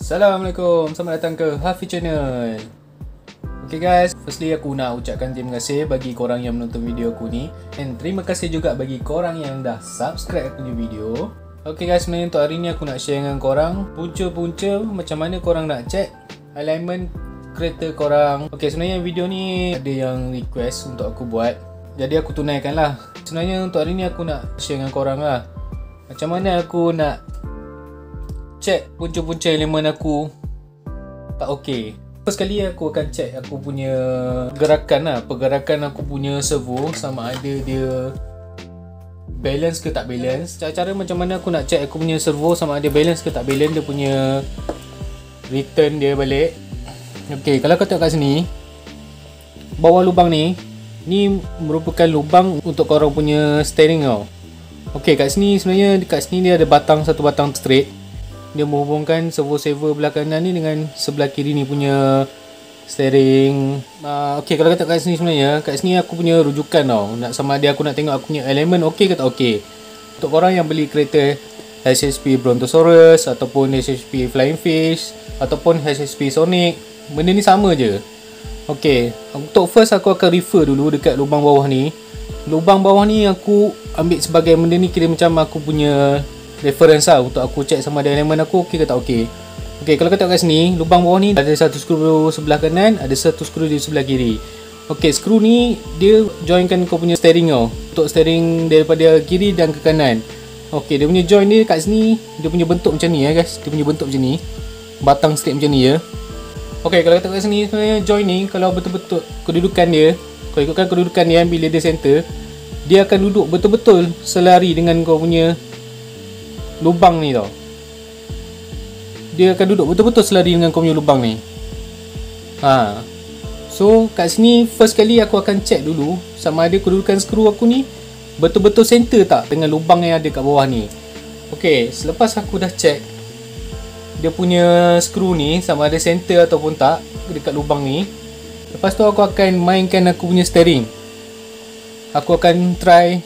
Assalamualaikum, selamat datang ke Hafiz Channel. Okay guys, firstly aku nak ucapkan terima kasih bagi korang yang menonton video aku ni. And terima kasih juga bagi korang yang dah subscribe aku punya video. Okay guys, sebenarnya untuk hari ni aku nak share dengan korang punca-punca macam mana korang nak check alignment kereta korang. Okay, sebenarnya video ni ada yang request untuk aku buat, jadi aku tunaikan lah. Sebenarnya untuk hari ni aku nak share dengan korang lah macam mana aku nak check punca-punca elemen aku tak okey. First kali aku akan check aku punya pergerakan aku punya servo, sama ada dia balance ke tak balance. Cara macam mana aku nak check aku punya servo sama ada balance ke tak balance, dia punya return dia balik. Ok, kalau kau tengok kat sini, bawah lubang ni merupakan lubang untuk korang punya steering tau. Ok, kat sini sebenarnya dekat sini dia ada satu batang straight. Dia menghubungkan servo saver belah kanan ni dengan sebelah kiri ni punya steering. Ok, kalau kata kat sini sebenarnya, kat sini aku punya rujukan tau, nak sama ada aku nak tengok aku punya elemen ok ke tak ok. Untuk korang yang beli kereta HSP Brontosaurus ataupun HSP Flying Fish ataupun HSP Sonic, benda ni sama je. Ok, untuk first aku akan refer dulu dekat lubang bawah ni. Lubang bawah ni aku ambil sebagai benda ni kira macam aku punya reference lah, untuk aku check sama ada elemen aku ok ke tak ok. Ok, kalau kita tengok kat sini, lubang bawah ni ada satu skru sebelah kanan, ada satu skru di sebelah kiri. Ok, skru ni dia joinkan kau punya steering tau, untuk steering daripada kiri dan ke kanan. Ok, dia punya join ni kat sini, dia punya bentuk macam ni ya guys. Dia punya bentuk macam ni, batang straight macam ni ya. Ok, kalau kita tengok kat sini, sebenarnya join ni kalau betul-betul kedudukan dia, kau ikutkan kedudukan dia bila dia center, dia akan duduk betul-betul selari dengan kau punya lubang ni tau. Dia akan duduk betul-betul selari dengan kau punya lubang ni. So kat sini first kali aku akan check dulu sama ada kedudukan skru aku ni betul-betul center tak dengan lubang yang ada kat bawah ni. Ok, selepas aku dah check dia punya skru ni sama ada center ataupun tak dekat lubang ni, lepas tu aku akan mainkan aku punya steering. Aku akan try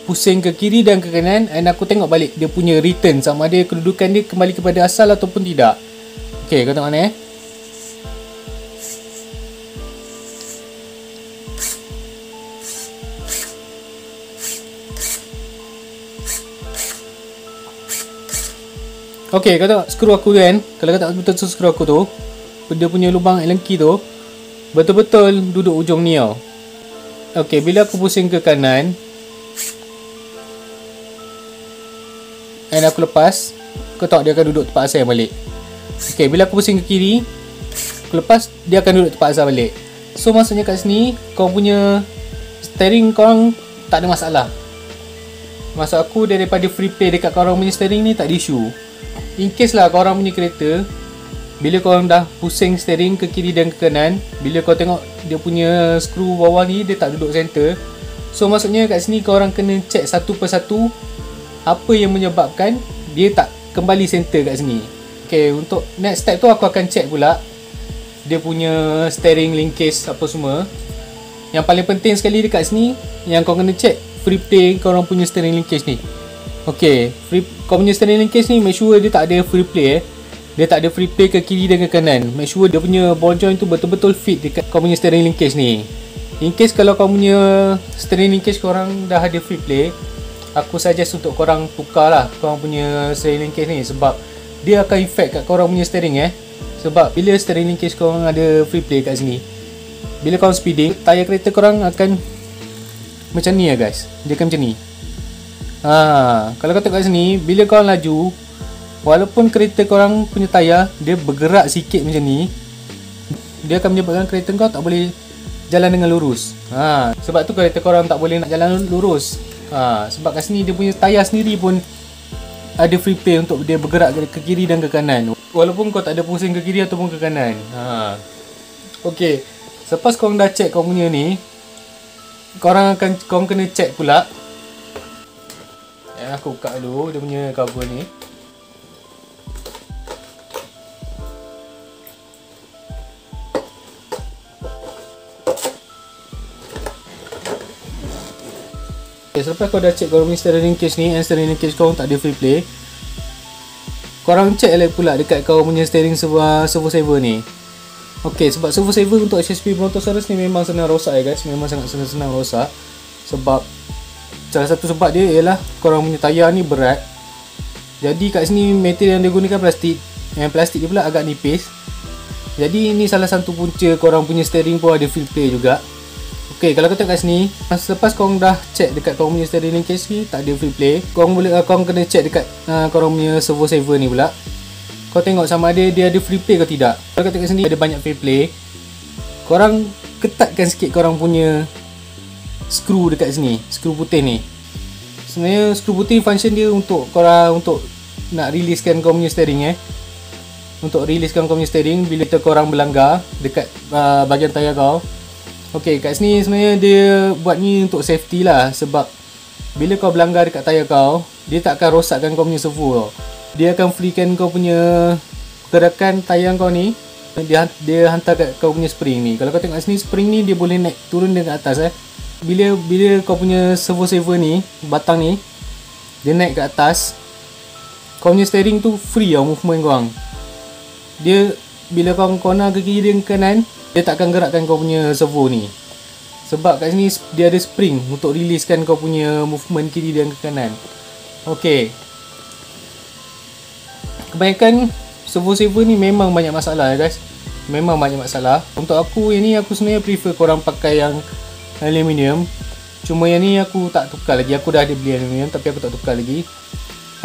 pusing ke kiri dan ke kanan, dan aku tengok balik dia punya return sama ada kedudukan dia kembali kepada asal ataupun tidak. Ok, kau tengok mana Ok, kau tengok skru aku kan. Kalau kau tak betul skru aku tu, dia punya lubang Allen key tu betul-betul duduk ujung ni tau. Ok, bila aku pusing ke kanan dan aku lepas, kau tahu dia akan duduk tempat asal balik. Ok, bila aku pusing ke kiri, aku lepas, dia akan duduk tempat asal balik. So maksudnya kat sini kau punya steering korang tak ada masalah. Maksud aku daripada free play dekat korang punya steering ni tak ada isu. In case lah korang punya kereta, bila korang dah pusing steering ke kiri dan ke kanan, bila kau tengok dia punya skru bawah ni dia tak duduk center, so maksudnya kat sini korang kena check satu persatu apa yang menyebabkan dia tak kembali center kat sini. Ok, untuk next step tu aku akan check pula dia punya steering linkage apa semua. Yang paling penting sekali dekat sini yang kau kena check free play korang punya steering linkage ni. Ok, kau punya steering linkage ni make sure dia tak ada free play Dia tak ada free play ke kiri dan ke kanan. Make sure dia punya ball joint tu betul-betul fit dekat kau punya steering linkage ni. In case kalau kau punya steering linkage korang dah ada free play, aku suggest untuk korang tukar lah korang punya steering linkage ni, sebab dia akan effect kat korang punya steering Sebab bila steering linkage korang ada free play kat sini, bila korang speeding, tayar kereta korang akan macam ni ya guys. Dia akan macam ni. Kalau kau tengok kat sini, bila korang laju, walaupun kereta korang punya tayar dia bergerak sikit macam ni, dia akan menyebabkan kereta kau tak boleh jalan dengan lurus. Sebab tu kereta korang tak boleh nak jalan lurus. Sebab kat sini dia punya tayar sendiri pun ada free play untuk dia bergerak ke kiri dan ke kanan, walaupun kau tak ada pusing ke kiri ataupun ke kanan. Ok, selepas korang dah check korang punya ni, korang kena check pula. Aku buka dulu dia punya cover ni. Okay, selepas kau dah check kau punya steering linkage ni, and steering linkage kau tak ada free play, korang check lah pula dekat kau punya steering servo saver ni. Okay, sebab servo saver untuk HSP Brontosaurus ni memang senang rosak ya guys. Memang sangat senang rosak. Sebab salah satu sebab dia ialah korang punya tayar ni berat. Jadi kat sini material yang dia gunakan plastik. Yang plastik dia pula agak nipis. Jadi ini salah satu punca korang punya steering pun ada feel play juga. Okay, kalau kau tengok kat sini, selepas korang dah check dekat korang punya steering linkage ni tak ada free play, korang kena check dekat korang punya servo saver ni pula. Kau tengok sama ada dia ada free play ke tidak. Kalau kau tengok kat sini ada banyak free play, korang ketatkan sikit korang punya skru dekat sini, skru putih ni. Sebenarnya skru putih function dia untuk korang untuk nak releasekan korang punya steering untuk releasekan korang punya steering bila korang berlanggar dekat bahagian tayar kau. Okay, kat sini sebenarnya dia buat ni untuk safety lah. Sebab bila kau berlanggar dekat tayar kau, dia tak akan rosakkan kau punya servo tau. Dia akan freekan kau punya pergerakan tayar kau ni. Dia hantar kat kau punya spring ni. Kalau kau tengok kat sini, spring ni dia boleh naik turun dekat atas Bila kau punya servo saver ni, batang ni, dia naik ke atas, kau punya steering tu free tau movement korang. Dia bila kau corner ke kiri dan ke kanan, dia tak akan gerakkan kau punya servo ni. Sebab kat sini dia ada spring untuk releasekan kau punya movement kiri dan ke kanan. Okay, kebanyakan servo saver ni memang banyak masalah guys. Memang banyak masalah. Untuk aku yang ni, aku sebenarnya prefer korang pakai yang aluminium. Cuma yang ni aku tak tukar lagi. Aku dah ada beli aluminium tapi aku tak tukar lagi.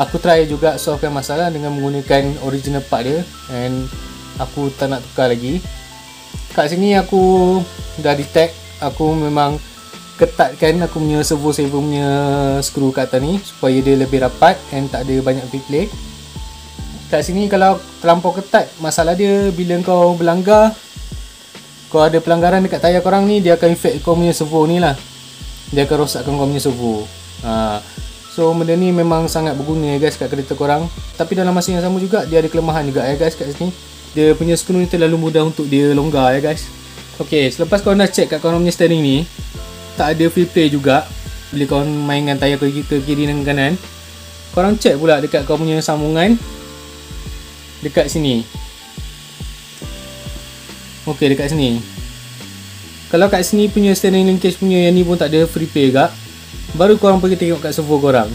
Aku try juga solvekan masalah dengan menggunakan original part dia, and aku tak nak tukar lagi. Kat sini aku dah detect, aku memang ketatkan aku punya servo saver punya skru kat atas ni supaya dia lebih rapat and tak ada banyak free play. Kat sini kalau terlampau ketat, masalah dia bila kau berlanggar, kau ada pelanggaran dekat tayar korang ni, dia akan affect kau punya servo ni lah. Dia akan rosakkan kau punya servo. So benda ni memang sangat berguna guys kat kereta korang. Tapi dalam masa yang sama juga dia ada kelemahan juga guys kat sini. Dia punya skru ni terlalu mudah untuk dia longgar guys. Okay, selepas korang dah check kat korang punya steering ni tak ada free play juga bila korang mainkan tayar ke kiri dan kanan, korang check pula dekat korang punya sambungan dekat sini. Okay, dekat sini. Kalau kat sini punya steering linkage punya yang ni pun tak ada free play juga, baru korang pergi tengok kat servo korang.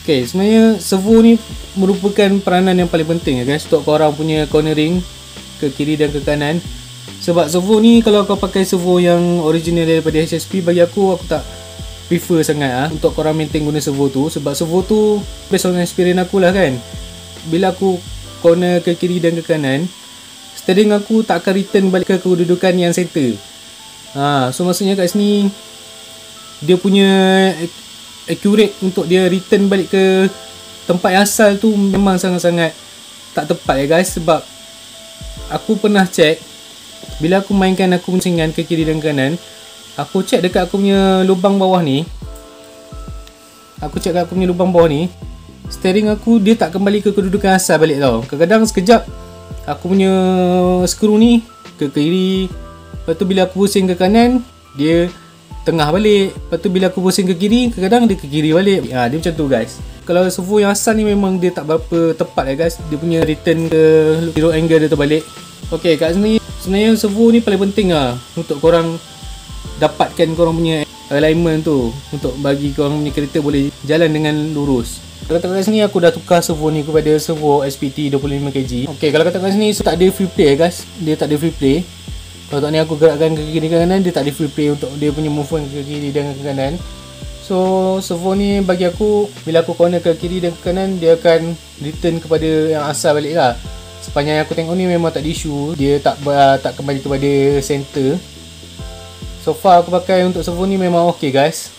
Okay, sebenarnya servo ni merupakan peranan yang paling penting guys untuk korang punya cornering ke kiri dan ke kanan. Sebab servo ni kalau kau pakai servo yang original daripada HSP, bagi aku tak prefer sangat untuk korang maintain guna servo tu. Sebab servo tu based on experience aku lah kan, bila aku corner ke kiri dan ke kanan, steering aku tak akan return balik ke kedudukan yang center. So maksudnya kat sini dia punya accurate untuk dia return balik ke tempat yang asal tu memang sangat-sangat tak tepat guys. Sebab aku pernah check, bila aku mainkan aku pusingan ke kiri dan kanan, aku check dekat aku punya lubang bawah ni, steering aku dia tak kembali ke kedudukan asal balik tau. Kadang-kadang sekejap aku punya skru ni ke kiri, lepas tu bila aku pusing ke kanan dia tengah balik, lepas tu bila aku pusing ke kiri, kadang-kadang dia ke kiri balik. Dia macam tu guys. Kalau servo yang asal ni memang dia tak berapa tepat guys, dia punya return ke zero angle dia terbalik. Okay, kat sini sebenarnya servo ni paling penting untuk korang dapatkan korang punya alignment tu, untuk bagi korang punya kereta boleh jalan dengan lurus. Kalau kat sini aku dah tukar servo ni kepada servo SPT 25kg. Okay, kalau kat sini tak ada free play guys, dia tak ada free play. Kalau tak ni aku gerakkan ke kiri ke kanan, dia tak ada free play untuk dia punya movement ke kiri dan ke kanan. So servo ni bagi aku, bila aku corner ke kiri dan ke kanan, dia akan return kepada yang asal balik lah. Sepanjang yang aku tengok ni memang tak ada isu, dia tak kembali kepada center. So far aku pakai untuk servo ni memang ok guys.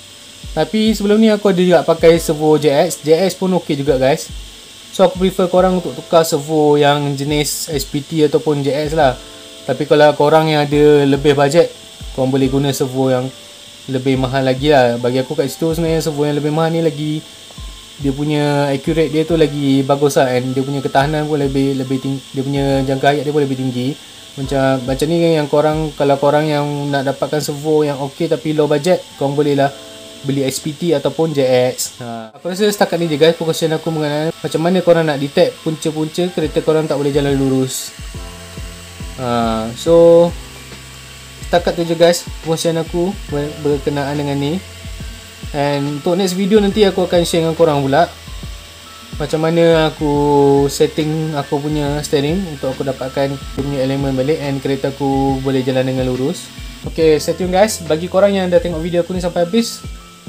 Tapi sebelum ni aku ada juga pakai servo JX pun ok juga guys. So aku prefer korang untuk tukar servo yang jenis SPT ataupun JX lah. Tapi kalau korang yang ada lebih budget, korang boleh guna servo yang lebih mahal lagi lah. Bagi aku kat situ sebenarnya servo yang lebih mahal ni lagi, dia punya accurate dia tu lagi bagus lah, and dia punya ketahanan pun lebih tinggi, dia punya jangka hayat dia pun lebih tinggi. Macam ni yang korang, kalau korang yang nak dapatkan servo yang ok tapi low budget, korang boleh lah beli SPT ataupun JX. Aku rasa setakat ni je guys perkongsian aku mengenai macam mana korang nak detect punca-punca kereta korang tak boleh jalan lurus. So setakat tu je guys perkongsian aku berkenaan dengan ni. And untuk next video nanti aku akan share dengan korang pula macam mana aku setting aku punya steering untuk aku dapatkan punya elemen balik and kereta aku boleh jalan dengan lurus. Okay, stay tune guys. Bagi korang yang dah tengok video aku ni sampai habis,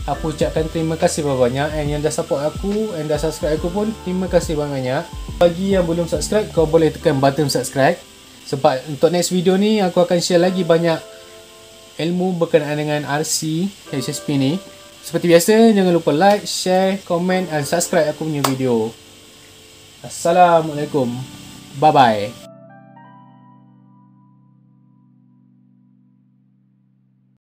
aku ucapkan terima kasih banyak-banyak. And yang dah support aku and dah subscribe aku pun, terima kasih banyak-banyak. Bagi yang belum subscribe, kau boleh tekan button subscribe. Sebab untuk next video ni, aku akan share lagi banyak ilmu berkenaan dengan RC HSP ni. Seperti biasa, jangan lupa like, share, komen dan subscribe aku punya video. Assalamualaikum. Bye-bye.